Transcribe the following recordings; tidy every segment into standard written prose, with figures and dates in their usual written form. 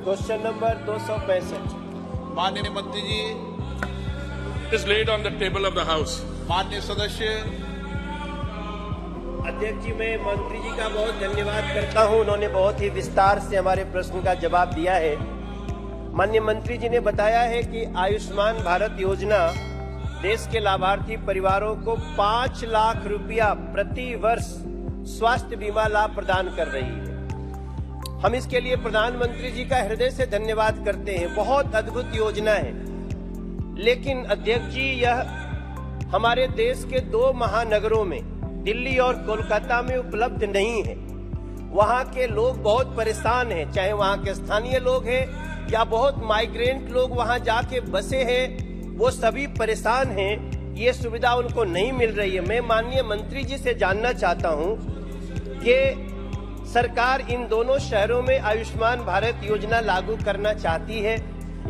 Question number 265। माननीय मंत्री जी, is laid on the table of the House. माननीय सदस्य, अध्यक्ष जी, मैं मंत्री जी का बहुत धन्यवाद करता हूं। उन्होंने बहुत ही विस्तार से हमारे प्रश्न का जवाब दिया है। माननीय मंत्री जी ने बताया है कि आयुष्मान भारत योजना देश के लाभार्थी परिवारों को 5 लाख रुपया प्रति वर्ष स्वास्थ्य बीमा लाभ प्रदान कर रही है। हम इसके लिए प्रधानमंत्री जी का हृदय से धन्यवाद करते हैं। बहुत अद्भुत योजना है। लेकिन अध्यक्ष जी, यह हमारे देश के 2 महानगरों में, दिल्ली और कोलकाता में उपलब्ध नहीं है। वहां के लोग बहुत परेशान हैं, चाहे वहां के स्थानीय लोग हैं या बहुत माइग्रेंट लोग वहां जाके बसे हैं, वो सभी परेशान हैं। ये सुविधा उनको नहीं मिल रही है। मैं माननीय मंत्री जी से जानना चाहता हूं कि सरकार इन दोनों शहरों में आयुष्मान भारत योजना लागू करना चाहती है।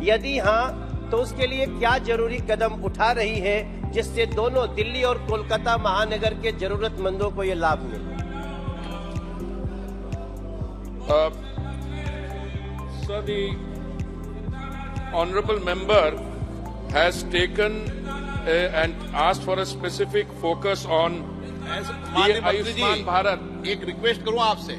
यदि हाँ, तो उसके लिए क्या जरूरी कदम उठा रही है जिससे दोनों दिल्ली और कोलकाता महानगर के जरूरतमंदों को ये लाभ मिले? So the honorable member has taken and asked for a specific focus on माननीय मंत्री जी, आयुष्मान भारत। एक रिक्वेस्ट करूं आपसे।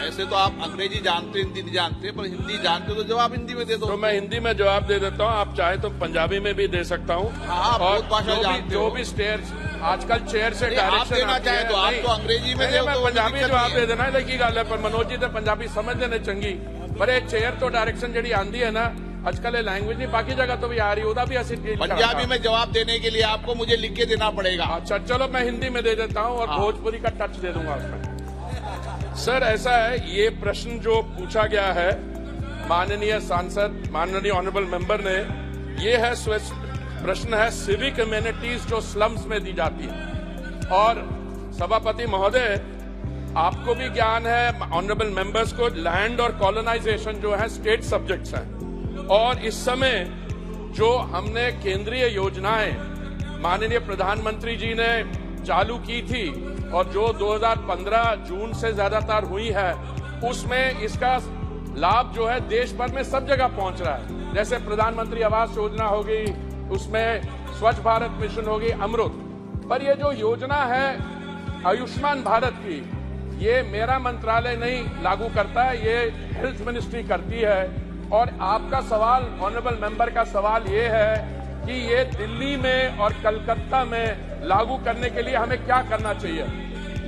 ऐसे तो आप अंग्रेजी जानते, हिंदी नहीं जानते, पर हिंदी जानते तो जवाब हिंदी में दे दो। तो मैं हिंदी में जवाब दे देता हूँ, आप चाहे तो पंजाबी में भी दे सकता हूँ। हाँ, बहुत भाषा जानते जो हो। भी स्टेयर आजकल चेयर से आप डायरेक्शन देना चाहे तो आप तो अंग्रेजी में दे, मैं पंजाबी जवाब दे देना लगी गल है, पर मनोज जी तो पंजाबी समझ लेने चंगी। पर ये चेयर तो डायरेक्शन जी आंदी है ना, आजकल ये लैंग्वेज नहीं बाकी जगह तो भी आ रही है, भी ऐसी पंजाबी में जवाब देने के लिए आपको मुझे लिख के देना पड़ेगा। अच्छा, चलो मैं हिंदी में दे देता हूँ और भोजपुरी का टच दे दूंगा उसमें। सर, ऐसा है, ये प्रश्न जो पूछा गया है माननीय सांसद, माननीय ऑनरेबल मेंबर ने, ये है प्रश्न है सिविक अमेनिटीज जो स्लम्स में दी जाती है। और सभापति महोदय, आपको भी ज्ञान है, ऑनरेबल मेंबर्स को, लैंड और कॉलोनाइजेशन जो है स्टेट सब्जेक्ट्स हैं। और इस समय जो हमने केंद्रीय योजनाएं माननीय प्रधानमंत्री जी ने चालू की थी और जो 2015 जून से ज्यादातर हुई है, उसमें इसका लाभ जो है देश भर में सब जगह पहुंच रहा है। जैसे प्रधानमंत्री आवास योजना हो गई, उसमें स्वच्छ भारत मिशन हो गई, अमृत। पर ये जो योजना है आयुष्मान भारत की, ये मेरा मंत्रालय नहीं लागू करता है, ये हेल्थ मिनिस्ट्री करती है। और आपका सवाल, ऑनरेबल मेंबर का सवाल ये है कि ये दिल्ली में और कलकत्ता में लागू करने के लिए हमें क्या करना चाहिए।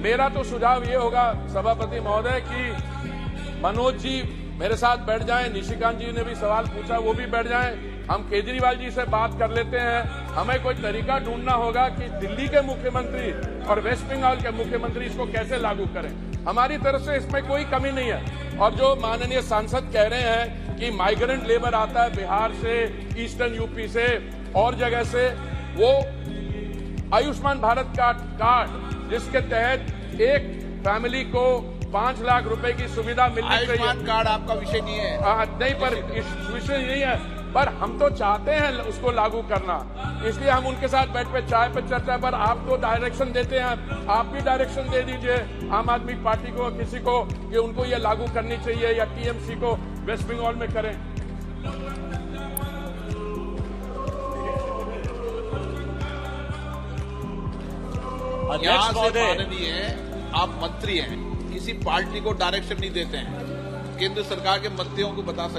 मेरा तो सुझाव ये होगा सभापति महोदय कि मनोज जी मेरे साथ बैठ जाएं, निशिकांत जी ने भी सवाल पूछा, वो भी बैठ जाएं, हम केजरीवाल जी से बात कर लेते हैं। हमें कोई तरीका ढूंढना होगा कि दिल्ली के मुख्यमंत्री और वेस्ट बंगाल के मुख्यमंत्री इसको कैसे लागू करें। हमारी तरफ से इसमें कोई कमी नहीं है। और जो माननीय सांसद कह रहे हैं कि माइग्रेंट लेबर आता है बिहार से, ईस्टर्न यूपी से और जगह से, वो आयुष्मान भारत का कार्ड जिसके तहत एक फैमिली को 5 लाख रुपए की सुविधा मिलनी चाहिए। आयुष्मान कार्ड आपका विषय नहीं है। नहीं, पर इस विषय नहीं है, पर हम तो चाहते हैं उसको लागू करना, इसलिए हम उनके साथ बैठ पे चाय पे चर्चा। पर आप तो डायरेक्शन देते हैं, आप भी डायरेक्शन दे दीजिए आम आदमी पार्टी को, किसी को, कि उनको ये लागू करनी चाहिए या टीएमसी को वेस्ट बंगाल में करें। यहाँ से माननीय आप मंत्री हैं, किसी पार्टी को डायरेक्शन नहीं देते हैं, केंद्र सरकार के मंत्रियों को बता सकते